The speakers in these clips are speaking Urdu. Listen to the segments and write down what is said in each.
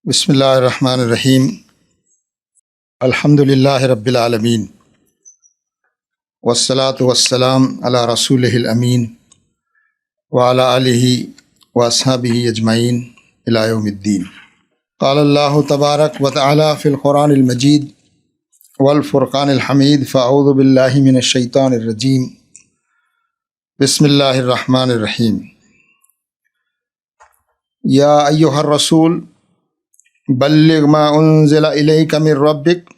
بسم اللہ الرحمن الرحیم الحمد للہ رب العالمین والصلاة والسلام علی رسولہ الامین وعلی آلہ واصحابہ اجمعین الی یوم الدین۔ قال اللہ تبارک وتعالی فی القرآن المجید والفرقان الحمید فاعوذ باللہ من الشیطان الرجیم بسم اللہ الرحمن الرحیم۔ یا ایہا الرسول بلغ ما انزل الیک من ربک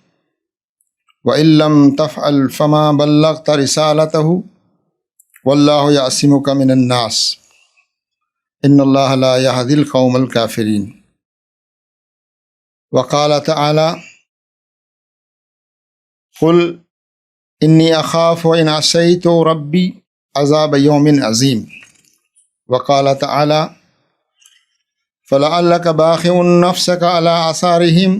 وان لم تفعل فما بلغت رسالتہ واللہ یعصمک من الناس ان اللہ لا یہدی القوم الکافرین۔ وقال تعالی قل انی اخاف ان عصیت ربی عذاب یوم عظیم۔ وقال تعالی فَلَعَلَّكَ بَاخِعٌ نَفْسَكَ عَلَىٰ آثَارِهِمْ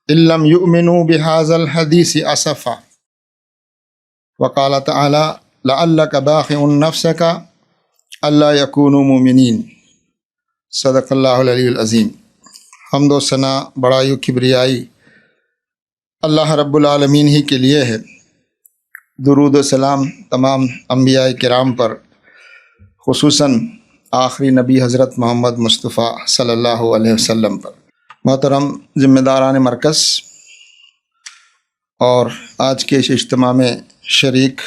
إِن لَّمْ يُؤْمِنُوا بِهَٰذَا الْحَدِيثِ أَسَفًا۔ وقال تعالی لَعَلَّكَ بَاخِعٌ نَفْسَكَ أَلَّا يَكُونُوا مُؤْمِنِينَ۔ صدق اللہ العلی العظیم۔ حمد و ثنا بڑائی و کبریائی اللہ رب العالمین ہی کے لیے ہے۔ درود و سلام تمام انبیاء کرام پر، خصوصاً آخری نبی حضرت محمد مصطفیٰ صلی اللہ علیہ وسلم پر۔ محترم ذمہ داران مرکز اور آج کے اس اجتماع میں شریک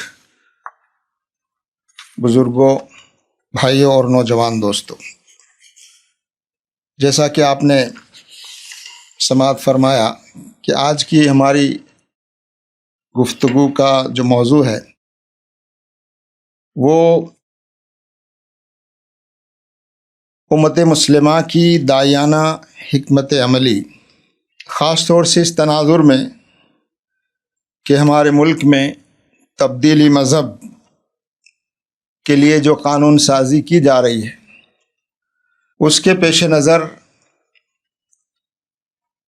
بزرگوں، بھائیوں اور نوجوان دوستوں، جیسا کہ آپ نے سماعت فرمایا کہ آج کی ہماری گفتگو کا جو موضوع ہے وہ امت مسلمہ کی داعیانہ حکمت عملی، خاص طور سے اس تناظر میں کہ ہمارے ملک میں تبدیلی مذہب کے لیے جو قانون سازی کی جا رہی ہے اس کے پیش نظر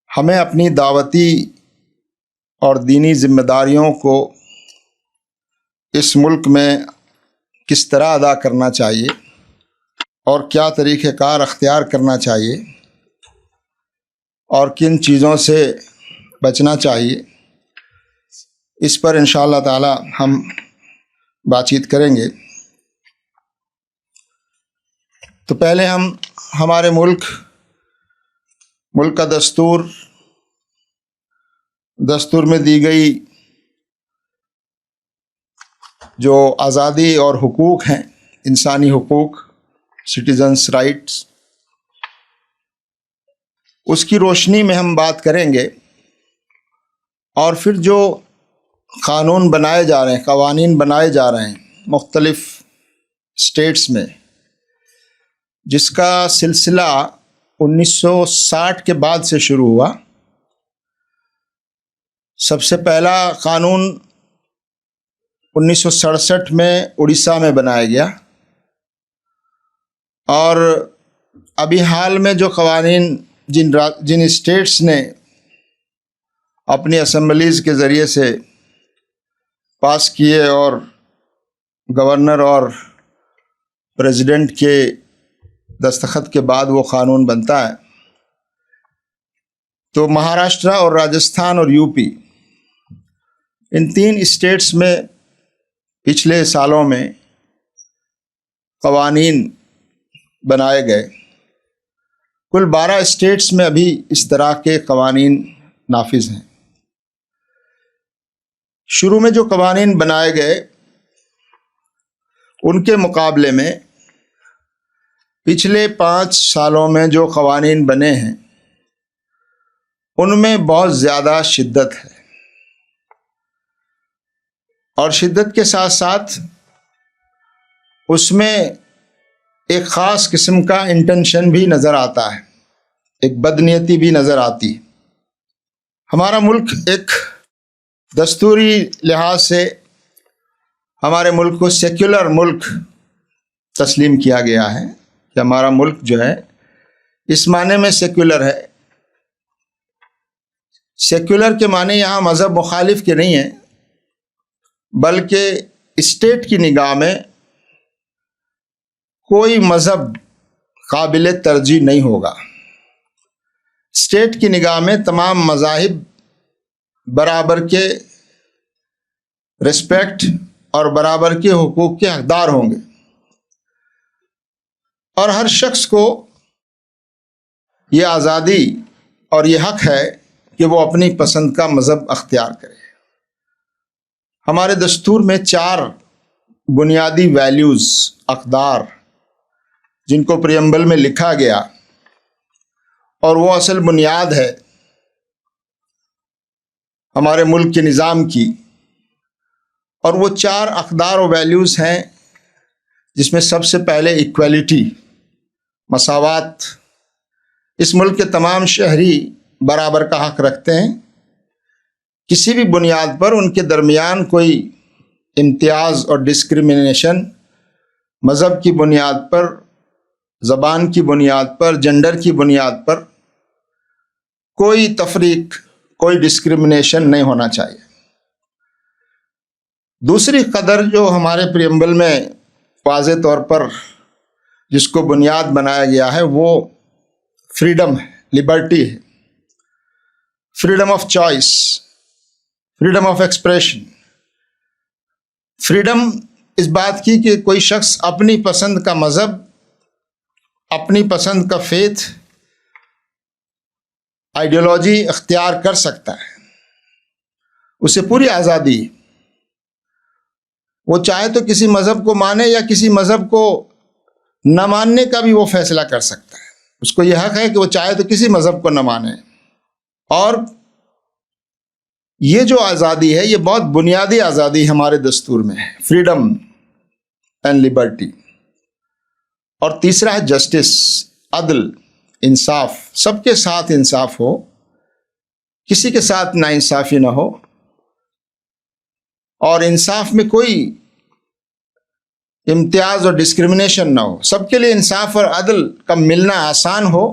ہمیں اپنی دعوتی اور دینی ذمہ داریوں کو اس ملک میں کس طرح ادا کرنا چاہیے اور کیا طریقہ کار اختیار کرنا چاہیے اور کن چیزوں سے بچنا چاہیے، اس پر انشاءاللہ تعالی ہم بات چیت کریں گے۔ تو پہلے ہم ہمارے ملک کا دستور میں دی گئی جو آزادی اور حقوق ہیں، انسانی حقوق، سٹیزنس رائٹس، اس کی روشنی میں ہم بات کریں گے، اور پھر جو قانون بنائے جا رہے ہیں، قوانین بنائے جا رہے ہیں مختلف اسٹیٹس میں، جس کا سلسلہ 1960 کے بعد سے شروع ہوا۔ سب سے پہلا قانون 1967 میں اڑیسہ میں بنایا گیا، اور ابھی حال میں جو قوانین جن اسٹیٹس نے اپنی اسمبلیز کے ذریعے سے پاس کیے اور گورنر اور پریزیڈنٹ کے دستخط کے بعد وہ قانون بنتا ہے، تو مہاراشٹرا اور راجستھان اور یو پی، ان تین اسٹیٹس میں پچھلے سالوں میں قوانین بنائے گئے۔ کل 12 اسٹیٹس میں ابھی اس طرح کے قوانین نافذ ہیں۔ شروع میں جو قوانین بنائے گئے ان کے مقابلے میں پچھلے 5 سالوں میں جو قوانین بنے ہیں ان میں بہت زیادہ شدت ہے، اور شدت کے ساتھ ساتھ اس میں ایک خاص قسم کا انٹینشن بھی نظر آتا ہے، ایک بدنیتی بھی نظر آتی ہے۔ ہمارا ملک ایک دستوری لحاظ سے ہمارے ملک کو سیکولر ملک تسلیم کیا گیا ہے، کہ ہمارا ملک جو ہے اس معنی میں سیکولر ہے۔ سیکولر کے معنی یہاں مذہب مخالف کے نہیں ہیں، بلکہ اسٹیٹ کی نگاہ میں کوئی مذہب قابل ترجیح نہیں ہوگا۔ اسٹیٹ کی نگاہ میں تمام مذاہب برابر کے رسپیکٹ اور برابر کے حقوق کے حقدار ہوں گے، اور ہر شخص کو یہ آزادی اور یہ حق ہے کہ وہ اپنی پسند کا مذہب اختیار کرے۔ ہمارے دستور میں 4 بنیادی ویلیوز، اقدار، جن کو پریمبل میں لکھا گیا اور وہ اصل بنیاد ہے ہمارے ملک کے نظام کی، اور وہ 4 اقدار و ویلیوز ہیں جس میں سب سے پہلے ایکویلٹی، مساوات۔ اس ملک کے تمام شہری برابر کا حق رکھتے ہیں، کسی بھی بنیاد پر ان کے درمیان کوئی امتیاز اور ڈسکریمنیشن، مذہب کی بنیاد پر، زبان کی بنیاد پر، جنڈر کی بنیاد پر کوئی تفریق، کوئی ڈسکریمنیشن نہیں ہونا چاہیے۔ دوسری قدر جو ہمارے پریمبل میں واضح طور پر جس کو بنیاد بنایا گیا ہے وہ فریڈم ہے، لبرٹی ہے، freedom of choice, freedom of expression. Freedom اس بات کی کہ کوئی شخص اپنی پسند کا مذہب، اپنی پسند کا فیتھ، آئیڈیالوجی اختیار کر سکتا ہے، اسے پوری آزادی ہے۔ وہ چاہے تو کسی مذہب کو مانے یا کسی مذہب کو نہ ماننے کا بھی وہ فیصلہ کر سکتا ہے، اس کو یہ حق ہے کہ وہ چاہے تو کسی مذہب کو نہ مانے۔ اور یہ جو آزادی ہے یہ بہت بنیادی آزادی ہمارے دستور میں ہے، فریڈم اینڈ لبرٹی۔ اور تیسرا ہے جسٹس، عدل، انصاف، سب کے ساتھ انصاف ہو، کسی کے ساتھ ناانصافی نہ ہو، اور انصاف میں کوئی امتیاز اور ڈسکریمنیشن نہ ہو، سب کے لیے انصاف اور عدل کا ملنا آسان ہو،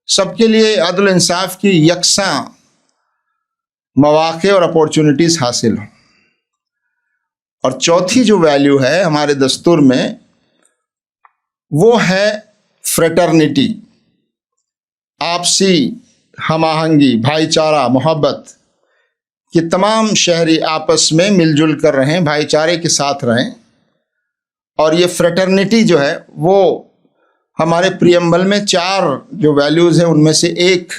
سب کے لیے عدل و انصاف کی یکساں مواقع اور اپورچونٹیز حاصل ہوں۔ اور چوتھی جو ویلیو ہے ہمارے دستور میں وہ ہے فریٹرنیٹی، آپسی ہم آہنگی، بھائی چارہ، محبت، کہ تمام شہری آپس میں مل جل کر رہیں، بھائی چارے کے ساتھ رہیں۔ اور یہ فریٹرنیٹی جو ہے وہ ہمارے پریمبل میں 4 جو ویلیوز ہیں ان میں سے ایک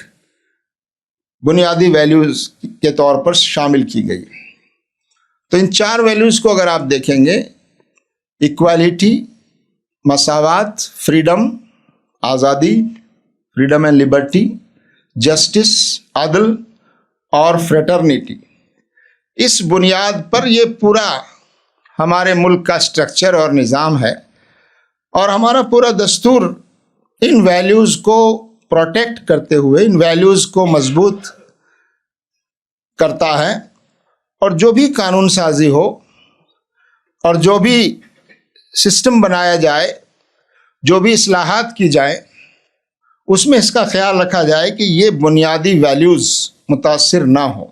بنیادی ویلیوز کے طور پر شامل کی گئی۔ تو ان 4 ویلیوز کو اگر آپ دیکھیں گے، ایکویلٹی، مساوات، فریڈم، آزادی، فریڈم اینڈ لبرٹی، جسٹس، عدل، اور فریٹرنیٹی، اس بنیاد پر یہ پورا ہمارے ملک کا سٹرکچر اور نظام ہے، اور ہمارا پورا دستور ان ویلیوز کو پروٹیکٹ کرتے ہوئے، ان ویلیوز کو مضبوط کرتا ہے۔ اور جو بھی قانون سازی ہو اور جو بھی سسٹم بنایا جائے، جو بھی اصلاحات کی جائیں، اس میں اس کا خیال رکھا جائے کہ یہ بنیادی ویلیوز متاثر نہ ہو۔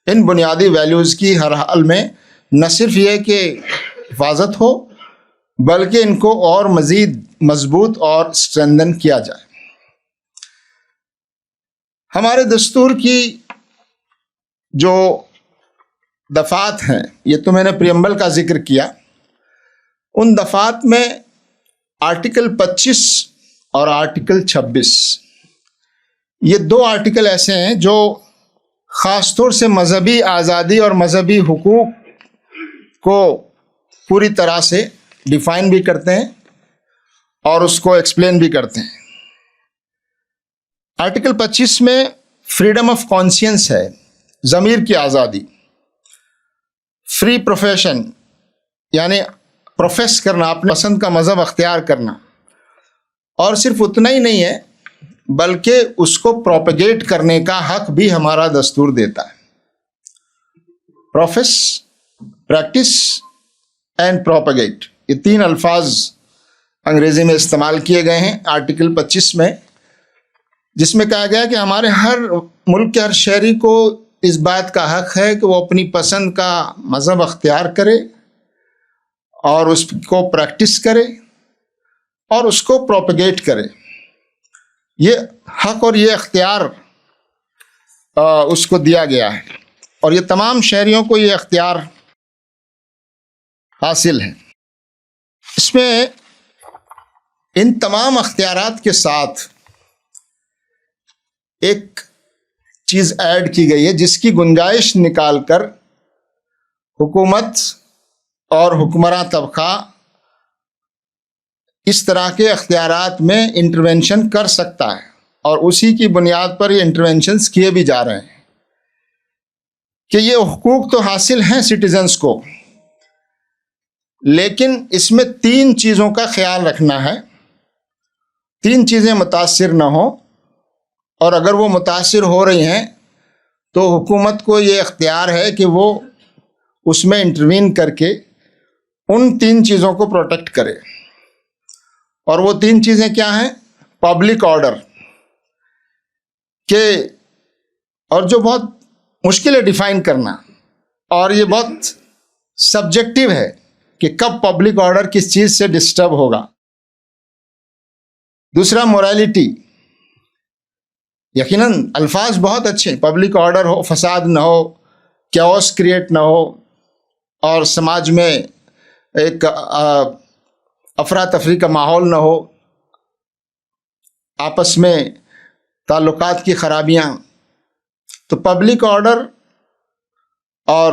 ان بنیادی ویلیوز کی ہر حال میں نہ صرف یہ کہ حفاظت ہو بلکہ ان کو اور مزید مضبوط اور اسٹرینتھن کیا جائے۔ ہمارے دستور کی جو دفعات ہیں، یہ تو میں نے پریمبل کا ذکر کیا، ان دفعات میں آرٹیکل 25 اور آرٹیکل 26، یہ 2 آرٹیکل ایسے ہیں جو خاص طور سے مذہبی آزادی اور مذہبی حقوق کو پوری طرح سے ڈیفائن بھی کرتے ہیں اور اس کو ایکسپلین بھی کرتے ہیں۔ آرٹیکل 25 میں فریڈم آف کانسیئنس ہے، ضمیر کی آزادی، فری پروفیشن یعنی پروفیس کرنا، اپنے پسند کا مذہب اختیار کرنا، اور صرف اتنا ہی نہیں ہے بلکہ اس کو پروپیگیٹ کرنے کا حق بھی ہمارا دستور دیتا ہے۔ پروفیس، پریکٹس اینڈ پروپیگیٹ، یہ 3 الفاظ انگریزی میں استعمال کیے گئے ہیں آرٹیکل 25 میں، جس میں کہا گیا کہ ہمارے ہر ملک کے ہر شہری کو اس بات کا حق ہے کہ وہ اپنی پسند کا مذہب اختیار کرے اور اس کو پریکٹس کرے اور اس کو پروپیگیٹ کرے۔ یہ حق اور یہ اختیار اس کو دیا گیا ہے، اور یہ تمام شہریوں کو یہ اختیار حاصل ہے۔ اس میں ان تمام اختیارات کے ساتھ ایک چیز ایڈ کی گئی ہے جس کی گنجائش نکال کر حکومت اور حکمراں طبقہ اس طرح کے اختیارات میں انٹرونشن کر سکتا ہے، اور اسی کی بنیاد پر یہ انٹرونشنز کیے بھی جا رہے ہیں کہ یہ حقوق تو حاصل ہیں سٹیزنز کو، لیکن اس میں 3 چیزوں کا خیال رکھنا ہے، 3 چیزیں متاثر نہ ہوں، اور اگر وہ متاثر ہو رہی ہیں تو حکومت کو یہ اختیار ہے کہ وہ اس میں انٹروین کر کے ان 3 چیزوں کو پروٹیکٹ کرے۔ اور وہ 3 چیزیں کیا ہیں؟ پبلک آرڈر کہ، اور جو بہت مشکل ہے ڈیفائن کرنا، اور یہ بہت سبجیکٹو ہے کہ کب پبلک آرڈر کس چیز سے ڈسٹرب ہوگا۔ دوسرا موریلٹی، یقیناً الفاظ بہت اچھے، پبلک آرڈر ہو، فساد نہ ہو، کیوس کریٹ نہ ہو، اور سماج میں ایک افراتفری کا ماحول نہ ہو، آپس میں تعلقات کی خرابیاں۔ تو پبلک آرڈر، اور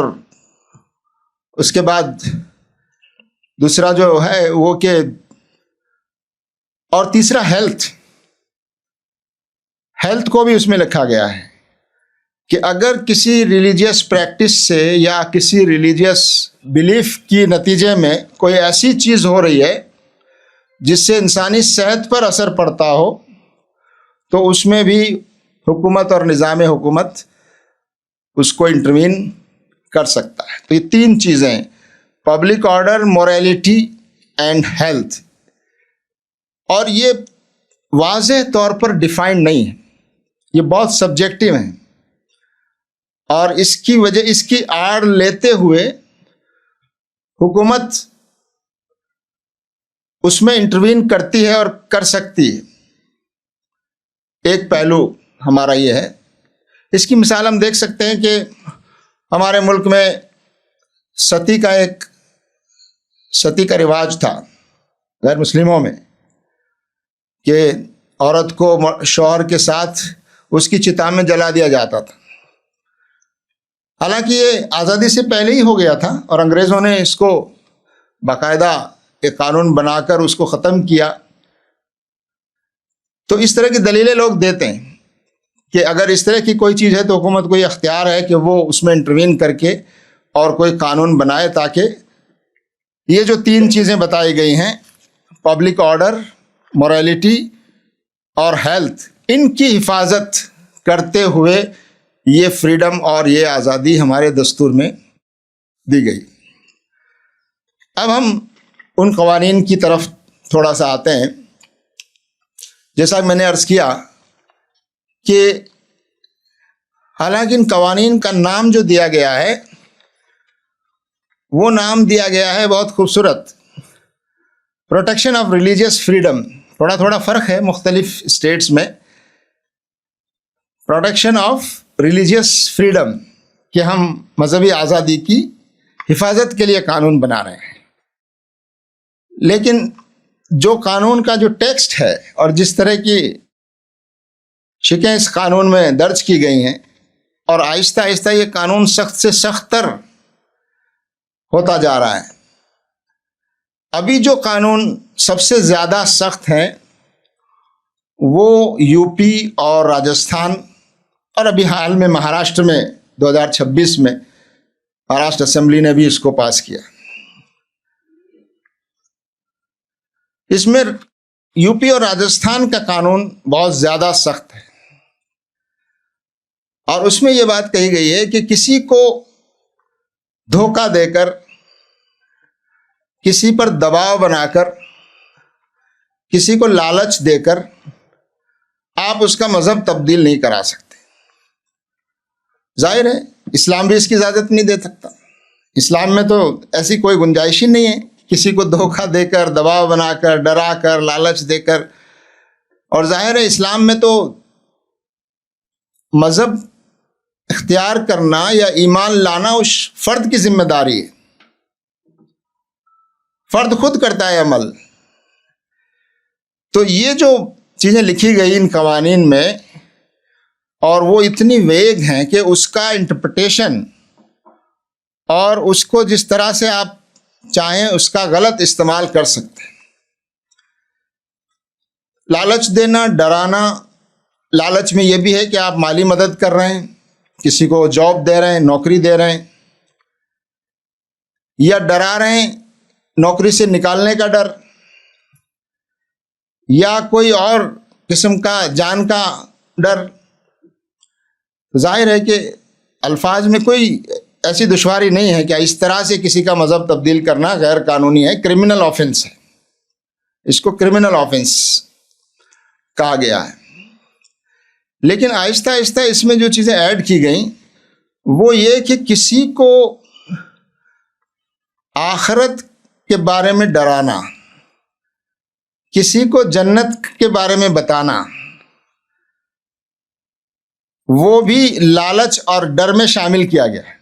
اس کے بعد دوسرا جو ہے وہ کہ، اور تیسرا ہیلتھ کو بھی اس میں لکھا گیا ہے کہ اگر کسی ریلیجیس پریکٹس سے یا کسی ریلیجیس بلیف کی نتیجے میں کوئی ایسی چیز ہو رہی ہے جس سے انسانی صحت پر اثر پڑتا ہو، تو اس میں بھی حکومت اور نظام حکومت اس کو انٹروین کر سکتا ہے۔ تو یہ 3 چیزیں، public order, morality and health, اور یہ واضح طور پر ڈیفائنڈ نہیں ہے، یہ بہت سبجیکٹو ہیں، اور اس کی وجہ، اس کی آڑ لیتے ہوئے حکومت اس میں انٹروین کرتی ہے اور کر سکتی ہے۔ ایک پہلو ہمارا یہ ہے، اس کی مثال ہم دیکھ سکتے ہیں کہ ہمارے ملک میں ستی کا رواج تھا غیر مسلموں میں، کہ عورت کو شوہر کے ساتھ اس کی چتا میں جلا دیا جاتا تھا۔ حالانکہ یہ آزادی سے پہلے ہی ہو گیا تھا، اور انگریزوں نے اس کو باقاعدہ ایک قانون بنا کر اس کو ختم کیا۔ تو اس طرح کی دلیلیں لوگ دیتے ہیں کہ اگر اس طرح کی کوئی چیز ہے تو حکومت کو یہ اختیار ہے کہ وہ اس میں انٹروین کر کے اور کوئی قانون بنائے تاکہ یہ جو 3 چیزیں بتائی گئی ہیں، پبلک آرڈر، موریلٹی اور ہیلتھ، ان کی حفاظت کرتے ہوئے یہ فریڈم اور یہ آزادی ہمارے دستور میں دی گئی۔ اب ہم ان قوانین کی طرف تھوڑا سا آتے ہیں۔ جیسا کہ میں نے عرض کیا کہ حالانکہ ان قوانین کا نام جو دیا گیا ہے وہ نام دیا گیا ہے بہت خوبصورت، پروٹیکشن آف ریلیجیس فریڈم۔ تھوڑا فرق ہے مختلف اسٹیٹس میں، پروٹیکشن آف ریلیجیس فریڈم، کہ ہم مذہبی آزادی کی حفاظت کے لیے قانون بنا رہے ہیں۔ لیکن جو قانون کا جو ٹیکسٹ ہے اور جس طرح کی شکیں اس قانون میں درج کی گئی ہیں، اور آہستہ آہستہ یہ قانون سخت سے سخت تر ہوتا جا رہا ہے۔ ابھی جو قانون سب سے زیادہ سخت ہیں وہ یو پی اور راجستھان، اور ابھی حال میں مہاراشٹر میں 2026 میں مہاراشٹر اسمبلی نے بھی اس کو پاس کیا۔ اس میں یو پی اور راجستھان کا قانون بہت زیادہ سخت ہے، اور اس میں یہ بات کہی گئی ہے کہ کسی کو دھوکہ دے کر، کسی پر دباؤ بنا کر، کسی کو لالچ دے کر آپ اس کا مذہب تبدیل نہیں کرا سکتے۔ ظاہر ہے اسلام بھی اس کی اجازت نہیں دے سکتا، اسلام میں تو ایسی کوئی گنجائش ہی نہیں ہے کسی کو دھوکہ دے کر، دباؤ بنا کر، ڈرا کر، لالچ دے کر اور ظاہر ہے اسلام میں تو مذہب اختیار کرنا یا ایمان لانا اس فرد کی ذمہ داری ہے، فرد خود کرتا ہے عمل۔ تو یہ جو چیزیں لکھی گئی ان قوانین میں، اور وہ اتنی ویگ ہیں کہ اس کا انٹرپریٹیشن اور اس کو جس طرح سے آپ چاہیں اس کا غلط استعمال کر سکتے ہیں۔ لالچ دینا، ڈرانا، لالچ میں یہ بھی ہے کہ آپ مالی مدد کر رہے ہیں، کسی کو جاب دے رہے ہیں، نوکری دے رہے ہیں، یا ڈرا رہے ہیں نوکری سے نکالنے کا ڈر، یا کوئی اور قسم کا جان کا ڈر۔ ظاہر ہے کہ الفاظ میں کوئی ایسی دشواری نہیں ہے کہ اس طرح سے کسی کا مذہب تبدیل کرنا غیر قانونی ہے، کرمنل آفنس ہے، اس کو کرمنل آفنس کہا گیا ہے۔ لیکن آہستہ آہستہ اس میں جو چیزیں ایڈ کی گئیں وہ یہ کہ کسی کو آخرت کے بارے میں ڈرانا، کسی کو جنت کے بارے میں بتانا، وہ بھی لالچ اور ڈر میں شامل کیا گیا ہے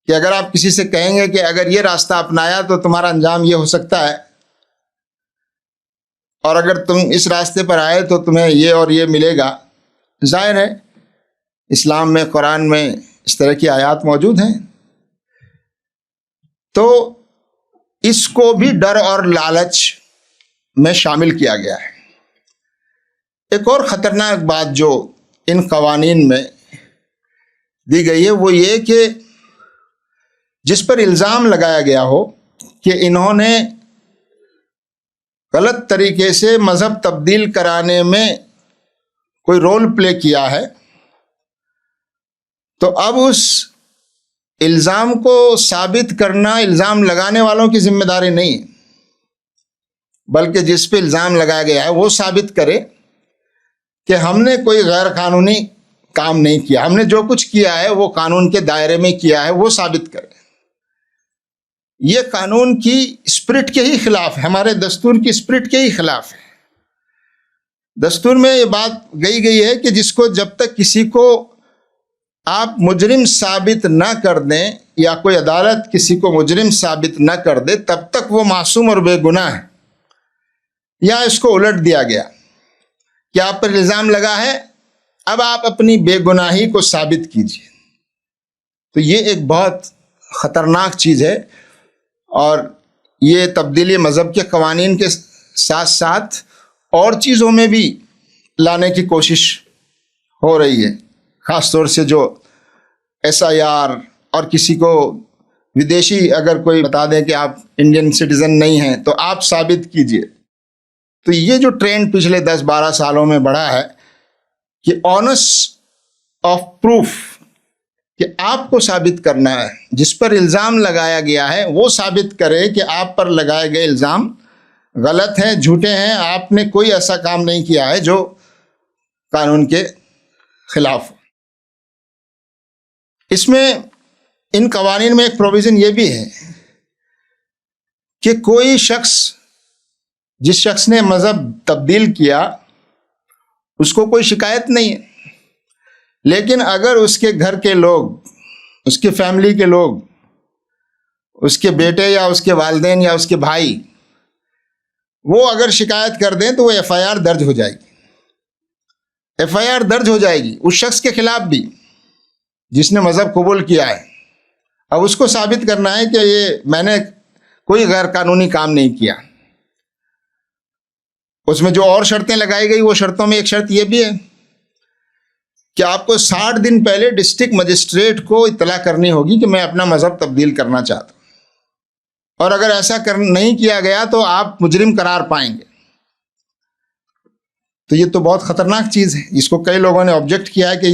کہ اگر آپ کسی سے کہیں گے کہ اگر یہ راستہ اپنایا تو تمہارا انجام یہ ہو سکتا ہے، اور اگر تم اس راستے پر آئے تو تمہیں یہ اور یہ ملے گا۔ ظاہر ہے اسلام میں، قرآن میں اس طرح کی آیات موجود ہیں، تو اس کو بھی ڈر اور لالچ میں شامل کیا گیا ہے۔ ایک اور خطرناک بات جو ان قوانین میں دی گئی ہے وہ یہ کہ جس پر الزام لگایا گیا ہو کہ انہوں نے غلط طریقے سے مذہب تبدیل کرانے میں کوئی رول پلے کیا ہے، تو اب اس الزام کو ثابت کرنا الزام لگانے والوں کی ذمہ داری نہیں ہے، بلکہ جس پہ الزام لگایا گیا ہے وہ ثابت کرے کہ ہم نے کوئی غیر قانونی کام نہیں کیا، ہم نے جو کچھ کیا ہے وہ قانون کے دائرے میں کیا ہے، وہ ثابت کرے۔ یہ قانون کی اسپرٹ کے ہی خلاف ہے، ہمارے دستور کی اسپرٹ کے ہی خلاف ہے۔ دستور میں یہ بات کہی گئی ہے کہ جس کو جب تک کسی کو آپ مجرم ثابت نہ کر دیں یا کوئی عدالت کسی کو مجرم ثابت نہ کر دے تب تک وہ معصوم اور بے گناہ ہے۔ یا اس کو الٹ دیا گیا کہ آپ پر الزام لگا ہے، اب آپ اپنی بے گناہی کو ثابت کیجیے۔ تو یہ ایک بہت خطرناک چیز ہے، اور یہ تبدیلی مذہب کے قوانین کے ساتھ ساتھ اور چیزوں میں بھی لانے کی کوشش ہو رہی ہے، خاص طور سے جو SIR، اور کسی کو ودیشی اگر کوئی بتا دیں کہ آپ انڈین سٹیزن نہیں ہیں تو آپ ثابت کیجئے۔ تو یہ جو ٹرینڈ پچھلے 10-12 سالوں میں بڑھا ہے کہ آنس آف پروف، کہ آپ کو ثابت کرنا ہے، جس پر الزام لگایا گیا ہے وہ ثابت کرے کہ آپ پر لگائے گئے الزام غلط ہیں، جھوٹے ہیں، آپ نے کوئی ایسا کام نہیں کیا ہے جو قانون کے خلاف ہو۔ اس میں ان قوانین میں ایک پروویژن یہ بھی ہے کہ کوئی شخص، جس شخص نے مذہب تبدیل کیا اس کو کوئی شکایت نہیں ہے، لیکن اگر اس کے گھر کے لوگ، اس کے فیملی کے لوگ، اس کے بیٹے یا اس کے والدین یا اس کے بھائی وہ اگر شکایت کر دیں تو وہ FIR درج ہو جائے گی، FIR درج ہو جائے گی اس شخص کے خلاف بھی جس نے مذہب قبول کیا ہے۔ اب اس کو ثابت کرنا ہے کہ یہ میں نے کوئی غیر قانونی کام نہیں کیا۔ اس میں جو اور شرطیں لگائی گئی وہ شرطوں میں ایک شرط یہ بھی ہے کہ آپ کو 60 دن پہلے ڈسٹرکٹ مجسٹریٹ کو اطلاع کرنی ہوگی کہ میں اپنا مذہب تبدیل کرنا چاہتا ہوں، اور اگر ایسا نہیں کیا گیا تو آپ مجرم قرار پائیں گے۔ تو یہ تو بہت خطرناک چیز ہے، جس کو کئی لوگوں نے آبجیکٹ کیا ہے کہ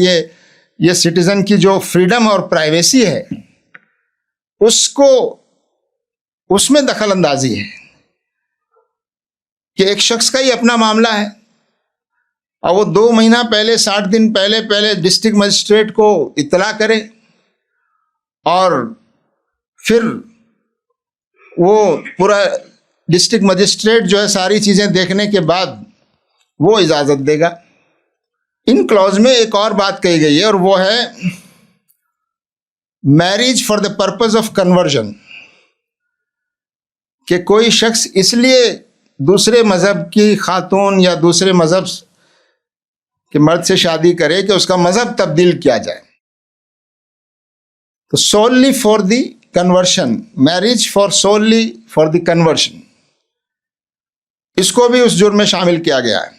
یہ سٹیزن کی جو فریڈم اور پرائیویسی ہے اس میں دخل اندازی ہے، کہ ایک شخص کا ہی اپنا معاملہ ہے اور وہ 2 مہینہ پہلے، 60 دن پہلے ڈسٹرکٹ مجسٹریٹ کو اطلاع کرے، اور پھر وہ پورا ڈسٹرکٹ مجسٹریٹ جو ہے ساری چیزیں دیکھنے کے بعد وہ اجازت دے گا۔ ان کلوز میں ایک اور بات کہی گئی ہے، اور وہ ہے marriage for the purpose of conversion, کہ کوئی شخص اس لیے دوسرے مذہب کی خاتون یا دوسرے مذہب کے مرد سے شادی کرے کہ اس کا مذہب تبدیل کیا جائے، تو solely for the conversion, marriage for solely for the conversion, اس کو بھی اس جرم میں شامل کیا گیا ہے۔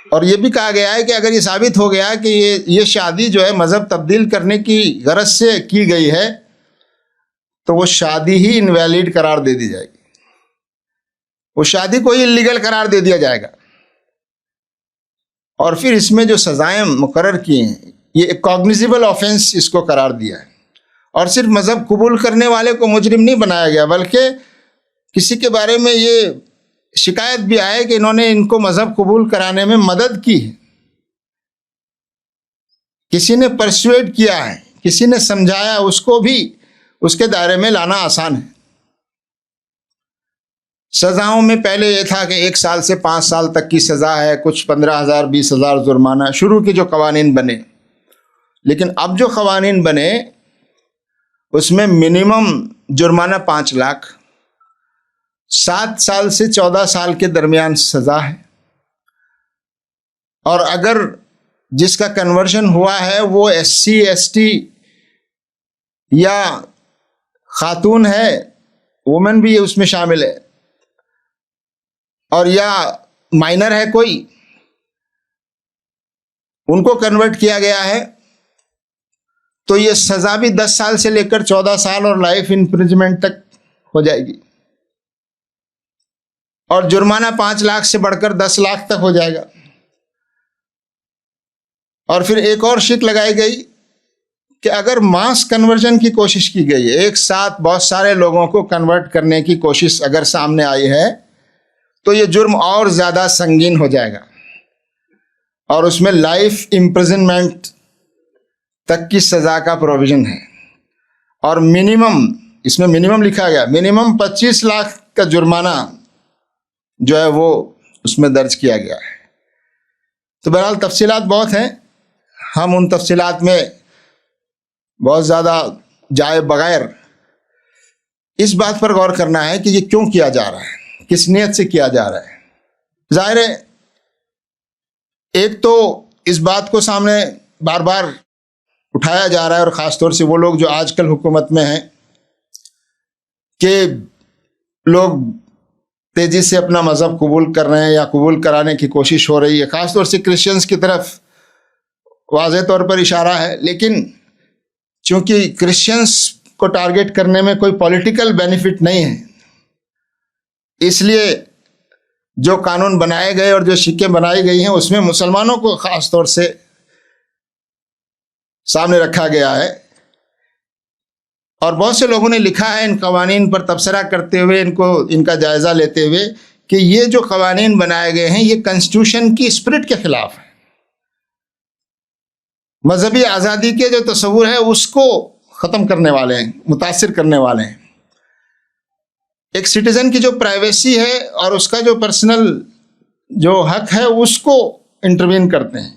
اور یہ بھی کہا گیا ہے کہ اگر یہ ثابت ہو گیا کہ یہ شادی جو ہے مذہب تبدیل کرنے کی غرض سے کی گئی ہے، تو وہ شادی ہی انویلڈ قرار دے دی جائے گی، وہ شادی کو ہی انلیگل قرار دے دیا جائے گا۔ اور پھر اس میں جو سزائیں مقرر کی ہیں، یہ ایک کاگنیزیبل آفینس اس کو قرار دیا ہے، اور صرف مذہب قبول کرنے والے کو مجرم نہیں بنایا گیا، بلکہ کسی کے بارے میں یہ شکایت بھی آئے کہ انہوں نے ان کو مذہب قبول کرانے میں مدد کی ہے، کسی نے پرسویٹ کیا ہے، کسی نے سمجھایا، اس کو بھی اس کے دائرے میں لانا آسان ہے۔ سزاؤں میں پہلے یہ تھا کہ 1 سال سے 5 سال تک کی سزا ہے، کچھ 15,000 20,000 جرمانہ، شروع کے جو قوانین بنے، لیکن اب جو قوانین بنے اس میں منیمم جرمانہ 5 لاکھ، 7 سال سے 14 سال کے درمیان سزا ہے، اور اگر جس کا کنورژن ہوا ہے وہ SC ST یا خاتون ہے، وومن بھی اس میں شامل ہے، اور یا مائنر ہے کوئی، ان کو کنورٹ کیا گیا ہے، تو یہ سزا بھی 10 سال سے لے کر 14 سال اور لائف امپریزنمنٹ تک ہو جائے گی، اور جرمانہ 5 لاکھ سے بڑھ کر 10 لاکھ تک ہو جائے گا۔ اور پھر ایک اور شک لگائی گئی کہ اگر ماس کنورژن کی کوشش کی گئی ہے، ایک ساتھ بہت سارے لوگوں کو کنورٹ کرنے کی کوشش اگر سامنے آئی ہے، تو یہ جرم اور زیادہ سنگین ہو جائے گا، اور اس میں لائف امپریزنمنٹ تک کی سزا کا پروویژن ہے، اور منیمم، اس میں منیمم لکھا گیا، منیمم 25 لاکھ کا جرمانہ جو ہے وہ اس میں درج کیا گیا ہے۔ تو بہرحال تفصیلات بہت ہیں، ہم ان تفصیلات میں بہت زیادہ جائے بغیر اس بات پر غور کرنا ہے کہ یہ کیوں کیا جا رہا ہے، کس نیت سے کیا جا رہا ہے۔ ظاہر ہے ایک تو اس بات کو سامنے بار بار اٹھایا جا رہا ہے، اور خاص طور سے وہ لوگ جو آج کل حکومت میں ہیں، کہ لوگ تیزی سے اپنا مذہب قبول کر رہے ہیں یا قبول کرانے کی کوشش ہو رہی ہے، خاص طور سے کرسچنز کی طرف واضح طور پر اشارہ ہے، لیکن چونکہ کرسچنز کو ٹارگٹ کرنے میں کوئی پولیٹیکل بینیفٹ نہیں ہے، اس لیے جو قانون بنائے گئے اور جو شکیں بنائی گئی ہیں اس میں مسلمانوں کو خاص طور سے سامنے رکھا گیا ہے، اور بہت سے لوگوں نے لکھا ہے ان قوانین پر تبصرہ کرتے ہوئے، ان کا جائزہ لیتے ہوئے، کہ یہ جو قوانین بنائے گئے ہیں یہ کنسٹیٹیوشن کی اسپرٹ کے خلاف ہے، مذہبی آزادی کے جو تصور ہے اس کو ختم کرنے والے ہیں، متاثر کرنے والے ہیں۔ ایک سٹیزن کی جو پرائیویسی ہے اور اس کا جو پرسنل جو حق ہے اس کو انٹروین کرتے ہیں،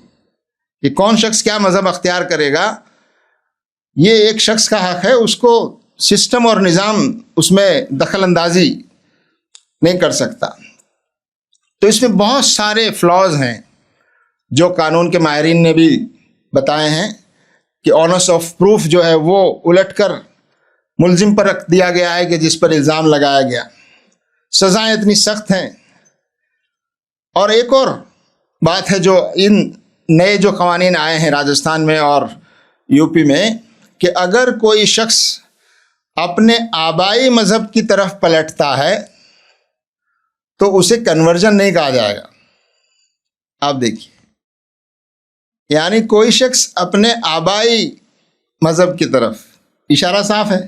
کہ کون شخص کیا مذہب اختیار کرے گا، یہ ایک شخص کا حق ہے، اس کو سسٹم اور نظام اس میں دخل اندازی نہیں کر سکتا۔ تو اس میں بہت سارے فلاز ہیں جو قانون کے ماہرین نے بھی بتائے ہیں، کہ آنرس آف پروف جو ہے وہ الٹ کر ملزم پر رکھ دیا گیا ہے کہ جس پر الزام لگایا گیا، سزائیں اتنی سخت ہیں۔ اور ایک اور بات ہے جو ان نئے جو قوانین آئے ہیں راجستھان میں اور یوپی میں، کہ اگر کوئی شخص اپنے آبائی مذہب کی طرف پلٹتا ہے تو اسے کنورژن نہیں کہا جائے گا۔ آپ دیکھیے، یعنی کوئی شخص اپنے آبائی مذہب کی طرف، اشارہ صاف ہے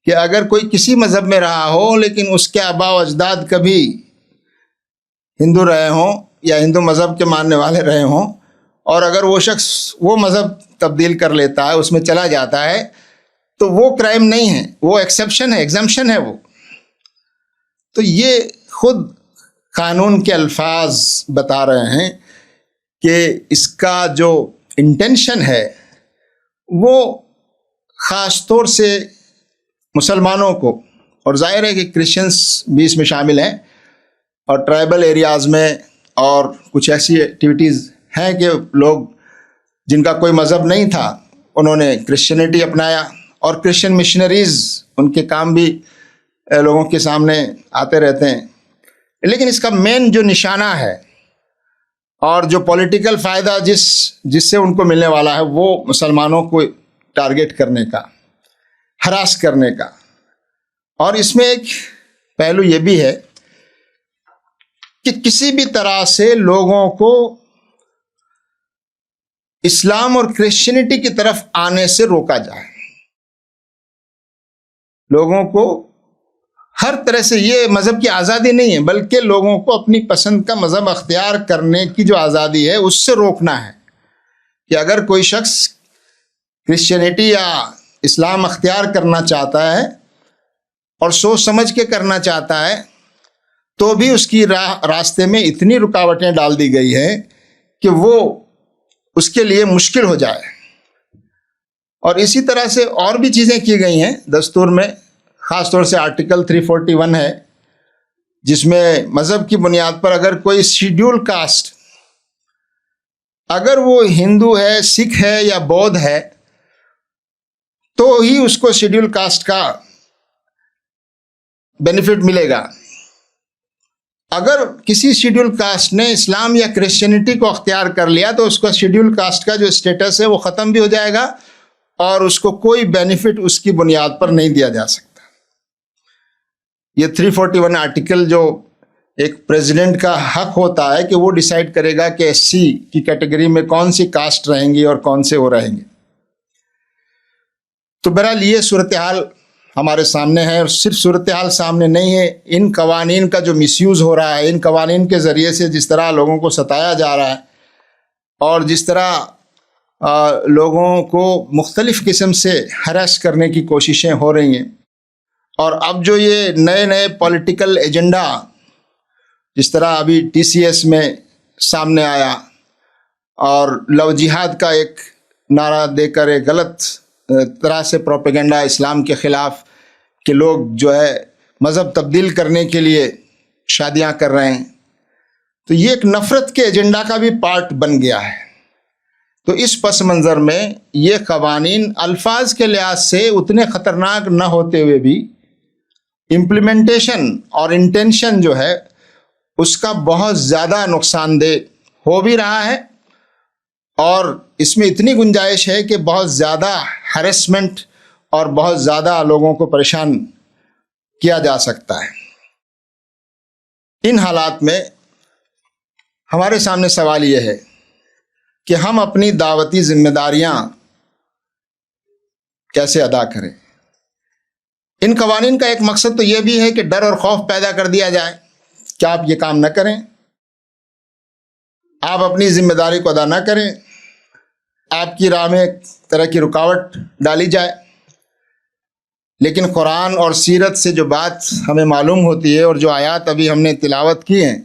کہ اگر کوئی کسی مذہب میں رہا ہو لیکن اس کے آباء و اجداد کبھی ہندو رہے ہوں یا ہندو مذہب کے ماننے والے رہے ہوں، اور اگر وہ شخص وہ مذہب تبدیل کر لیتا ہے، اس میں چلا جاتا ہے، تو وہ کرائم نہیں ہے، وہ ایکسیپشن ہے، ایگزمپشن ہے وہ۔ تو یہ خود قانون کے الفاظ بتا رہے ہیں کہ اس کا جو انٹینشن ہے وہ خاص طور سے مسلمانوں کو، اور ظاہر ہے کہ کرسچنس بھی اس میں شامل ہیں، اور ٹرائبل ایریاز میں اور کچھ ایسی ایکٹیویٹیز ہیں کہ لوگ جن کا کوئی مذہب نہیں تھا انہوں نے کرسچینٹی اپنایا، اور کرسچن مشنریز ان کے کام بھی لوگوں کے سامنے آتے رہتے ہیں، لیکن اس کا مین جو نشانہ ہے اور جو پولیٹیکل فائدہ جس سے ان کو ملنے والا ہے وہ مسلمانوں کو ٹارگٹ کرنے کا، ہراس کرنے کا۔ اور اس میں ایک پہلو یہ بھی ہے کہ کسی بھی طرح سے لوگوں کو اسلام اور کرسچینٹی کی طرف آنے سے روکا جائے، لوگوں کو ہر طرح سے، یہ مذہب کی آزادی نہیں ہے بلکہ لوگوں کو اپنی پسند کا مذہب اختیار کرنے کی جو آزادی ہے اس سے روکنا ہے، کہ اگر کوئی شخص کرسچینٹی یا اسلام اختیار کرنا چاہتا ہے اور سوچ سمجھ کے کرنا چاہتا ہے تو بھی اس کی راستے میں اتنی رکاوٹیں ڈال دی گئی ہیں کہ وہ اس کے لیے مشکل ہو جائے۔ اور اسی طرح سے اور بھی چیزیں کی گئی ہیں دستور میں، خاص طور سے آرٹیکل 341 ہے جس میں مذہب کی بنیاد پر اگر کوئی شیڈیول کاسٹ، اگر وہ ہندو ہے، سکھ ہے یا بودھ ہے، تو ہی اس کو شیڈیول کاسٹ کا بینیفٹ ملے گا۔ اگر کسی شیڈیول کاسٹ نے اسلام یا کرسچینٹی کو اختیار کر لیا تو اس کا شیڈیول کاسٹ کا جو اسٹیٹس ہے وہ ختم بھی ہو جائے گا اور اس کو کوئی بینیفٹ اس کی بنیاد پر نہیں دیا جا سکتا۔ یہ 341 آرٹیکل جو ایک پریزیڈنٹ کا حق ہوتا ہے کہ وہ ڈیسائیڈ کرے گا کہ ایس سی کی کیٹیگری میں کون سی کاسٹ رہیں گی اور کون سے وہ رہیں گے۔ تو بہرحال یہ صورتحال ہمارے سامنے ہے، اور صرف صورتحال سامنے نہیں ہے، ان قوانین کا جو مس یوز ہو رہا ہے، ان قوانین کے ذریعے سے جس طرح لوگوں کو ستایا جا رہا ہے اور جس طرح لوگوں کو مختلف قسم سے ہراس کرنے کی کوششیں ہو رہی ہیں، اور اب جو یہ نئے نئے پولیٹیکل ایجنڈا جس طرح ابھی ٹی سی ایس میں سامنے آیا اور لو جہاد کا ایک نعرہ دے کر ایک غلط طرح سے پروپیگنڈا اسلام کے خلاف کہ لوگ جو ہے مذہب تبدیل کرنے کے لیے شادیاں کر رہے ہیں، تو یہ ایک نفرت کے ایجنڈا کا بھی پارٹ بن گیا ہے۔ تو اس پس منظر میں یہ قوانین الفاظ کے لحاظ سے اتنے خطرناک نہ ہوتے ہوئے بھی امپلیمنٹیشن اور انٹینشن جو ہے اس کا بہت زیادہ نقصان دہ ہو بھی رہا ہے، اور اس میں اتنی گنجائش ہے کہ بہت زیادہ ہریسمنٹ اور بہت زیادہ لوگوں کو پریشان کیا جا سکتا ہے۔ ان حالات میں ہمارے سامنے سوال یہ ہے کہ ہم اپنی دعوتی ذمہ داریاں کیسے ادا کریں۔ ان قوانین کا ایک مقصد تو یہ بھی ہے کہ ڈر اور خوف پیدا کر دیا جائے کہ آپ یہ کام نہ کریں، آپ اپنی ذمہ داری کو ادا نہ کریں، آپ کی راہ میں ایک طرح کی رکاوٹ ڈالی جائے۔ لیکن قرآن اور سیرت سے جو بات ہمیں معلوم ہوتی ہے اور جو آیات ابھی ہم نے تلاوت کی ہیں،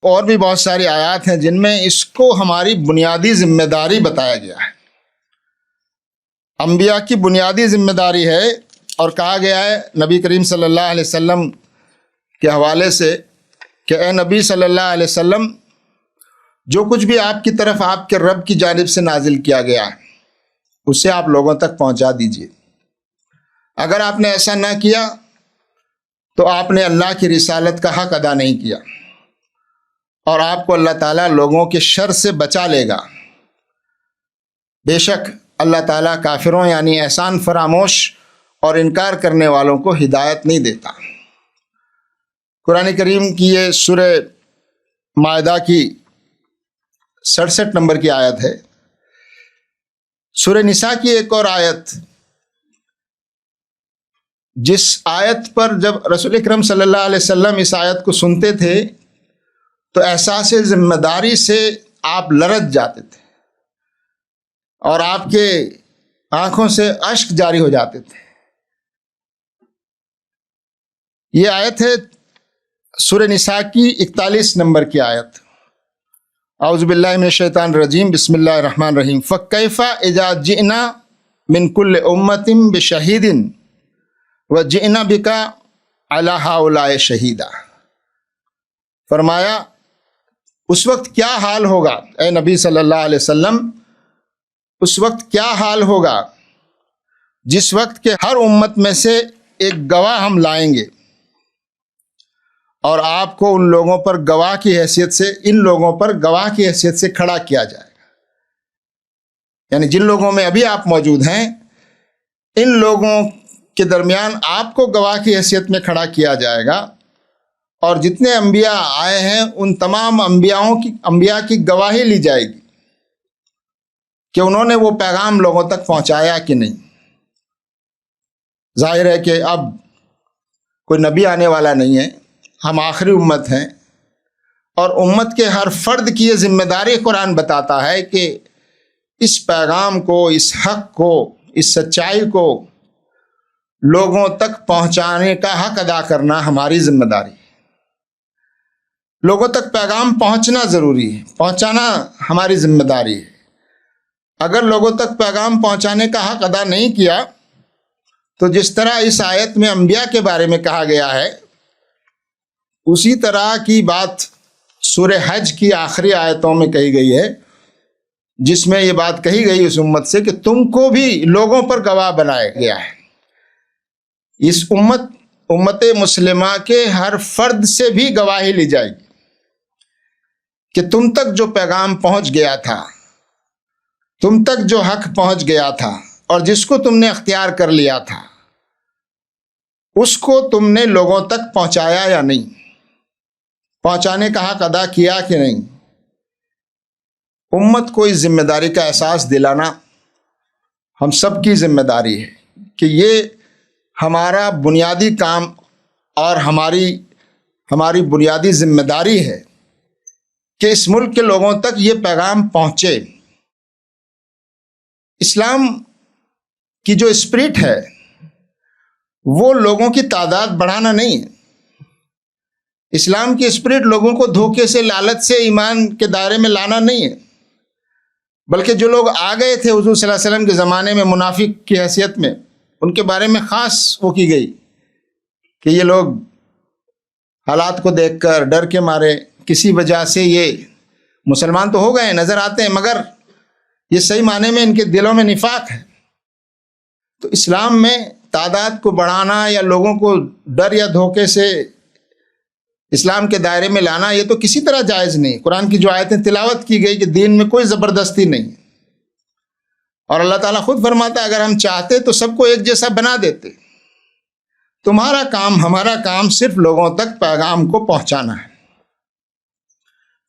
اور بھی بہت ساری آیات ہیں جن میں اس کو ہماری بنیادی ذمہ داری بتایا گیا ہے، انبیاء کی بنیادی ذمہ داری ہے، اور کہا گیا ہے نبی کریم صلی اللہ علیہ وسلم کے حوالے سے کہ اے نبی صلی اللہ علیہ وسلم، جو کچھ بھی آپ کی طرف آپ کے رب کی جانب سے نازل کیا گیا ہے اسے آپ لوگوں تک پہنچا دیجیے۔ اگر آپ نے ایسا نہ کیا تو آپ نے اللہ کی رسالت کا حق ادا نہیں کیا، اور آپ کو اللہ تعالیٰ لوگوں کے شر سے بچا لے گا۔ بے شک اللہ تعالیٰ کافروں یعنی احسان فراموش اور انکار کرنے والوں کو ہدایت نہیں دیتا۔ قرآن کریم کی یہ سورہ مائدہ کی 67 نمبر کی آیت ہے۔ سورہ نساء کی ایک اور آیت، جس آیت پر جب رسول اکرم صلی اللہ علیہ وسلم اس آیت کو سنتے تھے تو احساس ذمہ داری سے آپ لرز جاتے تھے اور آپ کے آنکھوں سے اشک جاری ہو جاتے تھے۔ یہ آیت ہے سورہ نساء کی 41 نمبر کی آیت. اعوذ باللہ من الشیطان الرجیم، بسم اللہ الرحمن الرحیم. فَكَيْفَ إِذَا جِئْنَا مِنْ كُلِّ أُمَّةٍ بِشَهِيدٍ وَجِئْنَا بِكَ عَلَىٰ هَٰؤُلَاءِ شَهِيدًا. فرمایا اس وقت کیا حال ہوگا اے نبی صلی اللہ علیہ وسلم، اس وقت کیا حال ہوگا جس وقت کہ ہر امت میں سے ایک گواہ ہم لائیں گے اور آپ کو ان لوگوں پر گواہ کی حیثیت سے، ان لوگوں پر گواہ کی حیثیت سے کھڑا کیا جائے گا. یعنی جن لوگوں میں ابھی آپ موجود ہیں، ان لوگوں کے درمیان آپ کو گواہ کی حیثیت میں کھڑا کیا جائے گا، اور جتنے انبیاء آئے ہیں ان تمام انبیاء کی گواہی لی جائے گی کہ انہوں نے وہ پیغام لوگوں تک پہنچایا کہ نہیں. ظاہر ہے کہ اب کوئی نبی آنے والا نہیں ہے، ہم آخری امت ہیں، اور امت کے ہر فرد کی یہ ذمہ داری قرآن بتاتا ہے کہ اس پیغام کو، اس حق کو، اس سچائی کو لوگوں تک پہنچانے کا حق ادا کرنا ہماری ذمہ داری ہے. لوگوں تک پیغام پہنچنا ضروری ہے، پہنچانا ہماری ذمہ داری ہے. اگر لوگوں تک پیغام پہنچانے کا حق ادا نہیں کیا تو جس طرح اس آیت میں انبیاء کے بارے میں کہا گیا ہے، اسی طرح کی بات سورہ حج کی آخری آیتوں میں کہی گئی ہے، جس میں یہ بات کہی گئی اس امت سے کہ تم کو بھی لوگوں پر گواہ بنایا گیا ہے. اس امت مسلمہ کے ہر فرد سے بھی گواہی لی جائے گی کہ تم تک جو پیغام پہنچ گیا تھا، تم تک جو حق پہنچ گیا تھا، اور جس کو تم نے اختیار کر لیا تھا، اس کو تم نے لوگوں تک پہنچایا یا نہیں، پہنچانے کا حق ادا کیا کہ نہیں. امت کو اس ذمہ داری کا احساس دلانا ہم سب کی ذمہ داری ہے کہ یہ ہمارا بنیادی کام اور ہماری بنیادی ذمہ داری ہے کہ اس ملک کے لوگوں تک یہ پیغام پہنچے. اسلام کی جو اسپرٹ ہے وہ لوگوں کی تعداد بڑھانا نہیں ہے. اسلام کی اسپرٹ لوگوں کو دھوکے سے، لالچ سے ایمان کے دائرے میں لانا نہیں ہے، بلکہ جو لوگ آ گئے تھے حضور صلی اللہ علیہ وسلم کے زمانے میں منافق کی حیثیت میں، ان کے بارے میں خاص وہ کی گئی کہ یہ لوگ حالات کو دیکھ کر ڈر کے مارے کسی وجہ سے یہ مسلمان تو ہو گئے، نظر آتے ہیں، مگر یہ صحیح معنی میں ان کے دلوں میں نفاق ہے. تو اسلام میں تعداد کو بڑھانا یا لوگوں کو ڈر یا دھوکے سے اسلام کے دائرے میں لانا یہ تو کسی طرح جائز نہیں. قرآن کی جو آیتیں تلاوت کی گئی کہ دین میں کوئی زبردستی نہیں، اور اللہ تعالیٰ خود فرماتا ہے اگر ہم چاہتے تو سب کو ایک جیسا بنا دیتے. تمہارا کام، ہمارا کام صرف لوگوں تک پیغام کو پہنچانا ہے،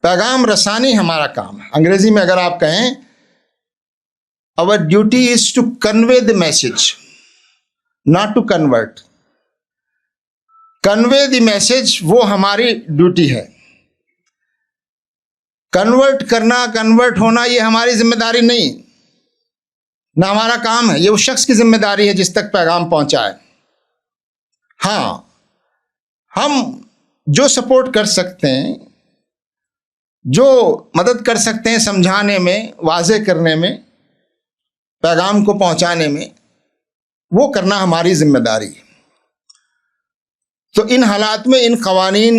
پیغام رسانی ہمارا کام ہے. انگریزی میں اگر آپ کہیں our duty is to convey the message, not to convert. Convey the message وہ ہماری ڈیوٹی ہے. کنورٹ کرنا، کنورٹ ہونا یہ ہماری ذمہ داری نہیں، نہ ہمارا کام ہے. یہ اس شخص کی ذمہ داری ہے جس تک پیغام پہنچائے. ہاں، ہم جو سپورٹ کر سکتے ہیں، جو مدد کر سکتے ہیں سمجھانے میں، واضح کرنے میں، پیغام کو پہنچانے میں، وہ کرنا ہماری ذمہ داری ہے. تو ان حالات میں، ان قوانین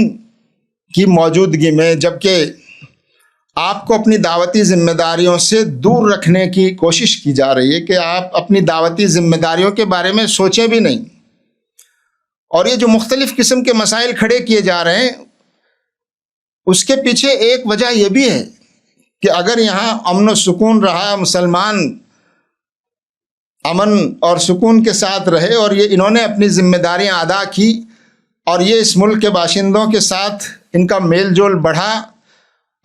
کی موجودگی میں، جبکہ آپ کو اپنی دعوتی ذمہ داریوں سے دور رکھنے کی کوشش کی جا رہی ہے کہ آپ اپنی دعوتی ذمہ داریوں کے بارے میں سوچیں بھی نہیں، اور یہ جو مختلف قسم کے مسائل کھڑے کیے جا رہے ہیں، اس کے پیچھے ایک وجہ یہ بھی ہے کہ اگر یہاں امن و سکون رہا، مسلمان امن اور سکون کے ساتھ رہے، اور یہ انہوں نے اپنی ذمہ داریاں ادا کی، اور یہ اس ملک کے باشندوں کے ساتھ ان کا میل جول بڑھا،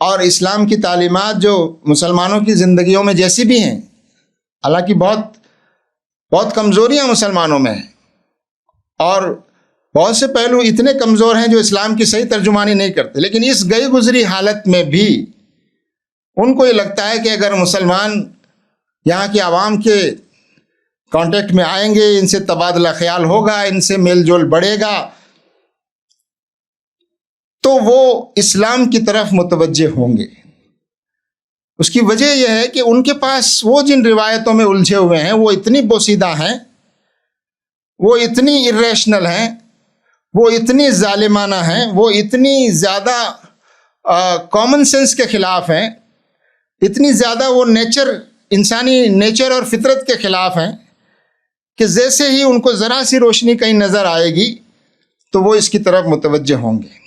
اور اسلام کی تعلیمات جو مسلمانوں کی زندگیوں میں جیسی بھی ہیں، حالانکہ بہت کمزوریاں مسلمانوں میں ہیں، اور بہت سے پہلو اتنے کمزور ہیں جو اسلام کی صحیح ترجمانی نہیں کرتے، لیکن اس گئی گزری حالت میں بھی ان کو یہ لگتا ہے کہ اگر مسلمان یہاں کی عوام کے کانٹیکٹ میں آئیں گے، ان سے تبادلہ خیال ہوگا، ان سے میل جول بڑھے گا، تو وہ اسلام کی طرف متوجہ ہوں گے۔ اس کی وجہ یہ ہے کہ ان کے پاس وہ جن روایتوں میں الجھے ہوئے ہیں وہ اتنی بوسیدہ ہیں، وہ اتنی irrational ہیں، وہ اتنی ظالمانہ ہیں، وہ اتنی زیادہ کامن سینس کے خلاف ہیں، اتنی زیادہ وہ انسانی نیچر اور فطرت کے خلاف ہیں کہ جیسے ہی ان کو ذرا سی روشنی کہیں نظر آئے گی تو وہ اس کی طرف متوجہ ہوں گے۔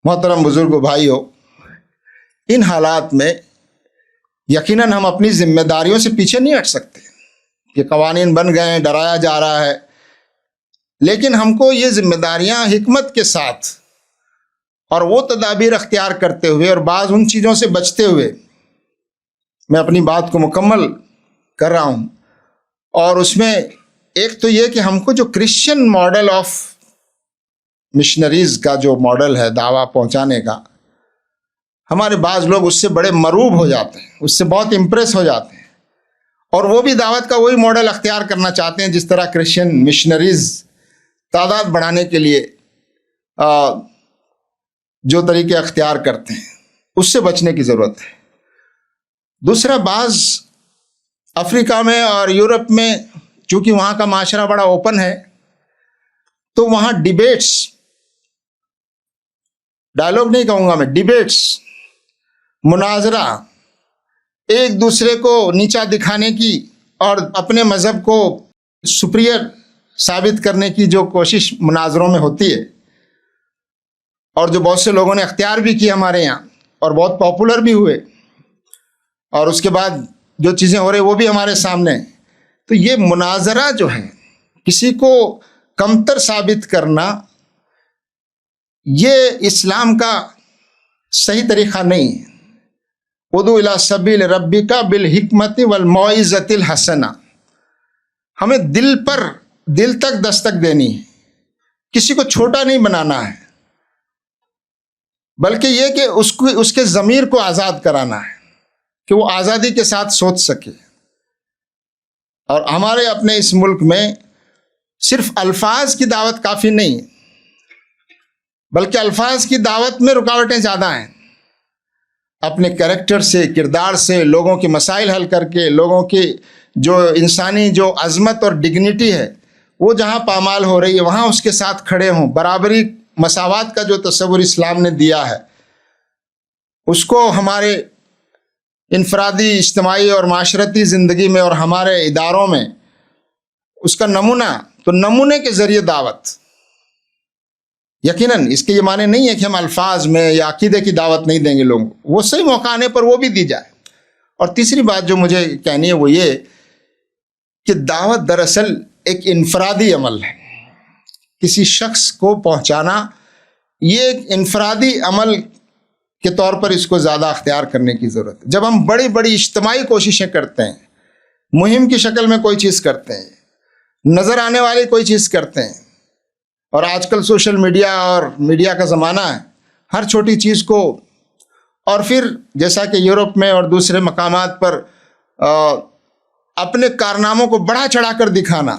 محترم بزرگوں، بھائیو، ان حالات میں یقیناً ہم اپنی ذمہ داریوں سے پیچھے نہیں ہٹ سکتے کہ قوانین بن گئے ہیں، ڈرایا جا رہا ہے، لیکن ہم کو یہ ذمہ داریاں حکمت کے ساتھ اور وہ تدابیر اختیار کرتے ہوئے اور بعض ان چیزوں سے بچتے ہوئے، میں اپنی بات کو مکمل کر رہا ہوں، اور اس میں ایک تو یہ کہ ہم کو جو کرسچن ماڈل آف مشنریز کا جو ماڈل ہے دعویٰ پہنچانے کا، ہمارے بعض لوگ اس سے بڑے مروب ہو جاتے ہیں، اس سے بہت امپریس ہو جاتے ہیں، اور وہ بھی دعوت کا وہی ماڈل اختیار کرنا چاہتے ہیں جس طرح کرسچن مشنریز تعداد بڑھانے کے لیے جو طریقے اختیار کرتے ہیں، اس سے بچنے کی ضرورت ہے۔ دوسرا، بعض افریقہ میں اور یورپ میں چونکہ وہاں کا معاشرہ بڑا اوپن ہے تو وہاں ڈیبیٹس، ڈائلاگ نہیں کہوں گا میں، ڈیبیٹس، مناظرہ، ایک دوسرے کو نیچا دکھانے کی اور اپنے مذہب کو سپریئر ثابت کرنے کی جو کوشش مناظروں میں ہوتی ہے، اور جو بہت سے لوگوں نے اختیار بھی کی ہمارے یہاں اور بہت پاپولر بھی ہوئے، اور اس کے بعد جو چیزیں ہو رہی وہ بھی ہمارے سامنے ہیں، تو یہ مناظرہ جو ہے، کسی کو کمتر ثابت کرنا، یہ اسلام کا صحیح طریقہ نہیں ہے۔ ادعو الی سبیل ربک بالحکمت والموعظۃ الحسنہ، ہمیں دل تک دستک دینی ہے، کسی کو چھوٹا نہیں بنانا ہے، بلکہ یہ کہ اس کے ضمیر کو آزاد کرانا ہے کہ وہ آزادی کے ساتھ سوچ سکے۔ اور ہمارے اپنے اس ملک میں صرف الفاظ کی دعوت کافی نہیں ہے، بلکہ الفاظ کی دعوت میں رکاوٹیں زیادہ ہیں۔ اپنے کریکٹر سے، کردار سے، لوگوں کے مسائل حل کر کے، لوگوں کی جو انسانی جو عظمت اور ڈگنیٹی ہے وہ جہاں پامال ہو رہی ہے وہاں اس کے ساتھ کھڑے ہوں، برابری، مساوات کا جو تصور اسلام نے دیا ہے اس کو ہمارے انفرادی، اجتماعی اور معاشرتی زندگی میں اور ہمارے اداروں میں اس کا نمونہ، تو نمونے کے ذریعے دعوت، یقیناً اس کے یہ معنی نہیں ہے کہ ہم الفاظ میں یا عقیدے کی دعوت نہیں دیں گے لوگوں کو، وہ صحیح موقع آنے پر وہ بھی دی جائے۔ اور تیسری بات جو مجھے کہنی ہے وہ یہ کہ دعوت دراصل ایک انفرادی عمل ہے، کسی شخص کو پہنچانا یہ ایک انفرادی عمل کے طور پر اس کو زیادہ اختیار کرنے کی ضرورت ہے۔ جب ہم بڑی بڑی اجتماعی کوششیں کرتے ہیں، مہم کی شکل میں کوئی چیز کرتے ہیں، نظر آنے والی کوئی چیز کرتے ہیں، اور آج کل سوشل میڈیا اور میڈیا کا زمانہ ہے، ہر چھوٹی چیز کو، اور پھر جیسا کہ یورپ میں اور دوسرے مقامات پر اپنے کارناموں کو بڑھا چڑھا کر دکھانا،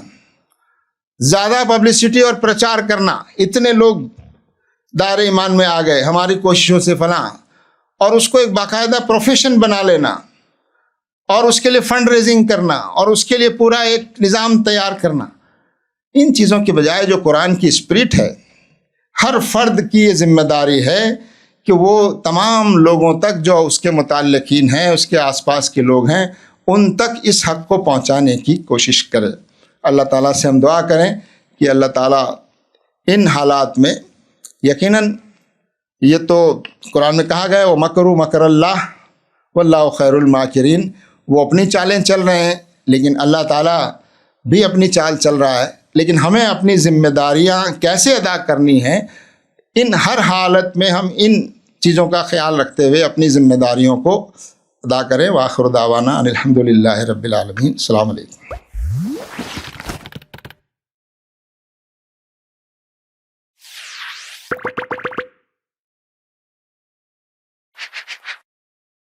زیادہ پبلسٹی اور پرچار کرنا، اتنے لوگ دائرہ ایمان میں آ گئے ہماری کوششوں سے فلاں، اور اس کو ایک باقاعدہ پروفیشن بنا لینا، اور اس کے لیے فنڈ ریزنگ کرنا، اور اس کے لیے پورا ایک نظام تیار کرنا، ان چیزوں کے بجائے جو قرآن کی اسپرٹ ہے، ہر فرد کی یہ ذمہ داری ہے کہ وہ تمام لوگوں تک جو اس کے متعلقین ہیں، اس کے آس پاس کے لوگ ہیں، ان تک اس حق کو پہنچانے کی کوشش کرے۔ اللہ تعالیٰ سے ہم دعا کریں کہ اللہ تعالیٰ ان حالات میں، یقیناً یہ تو قرآن میں کہا گیا ہے وَمَكَرُوا مَكَرَ اللَّهُ وَاللَّهُ خَيْرُ الْمَاكِرِينَ، وہ اپنی چالیں چل رہے ہیں لیکن اللہ تعالیٰ بھی اپنی چال چل رہا ہے، لیکن ہمیں اپنی ذمہ داریاں کیسے ادا کرنی ہیں، ان ہر حالت میں ہم ان چیزوں کا خیال رکھتے ہوئے اپنی ذمہ داریوں کو ادا کریں۔ وآخر دعوانا ان الحمد للہ رب العالمین۔ السلام علیکم۔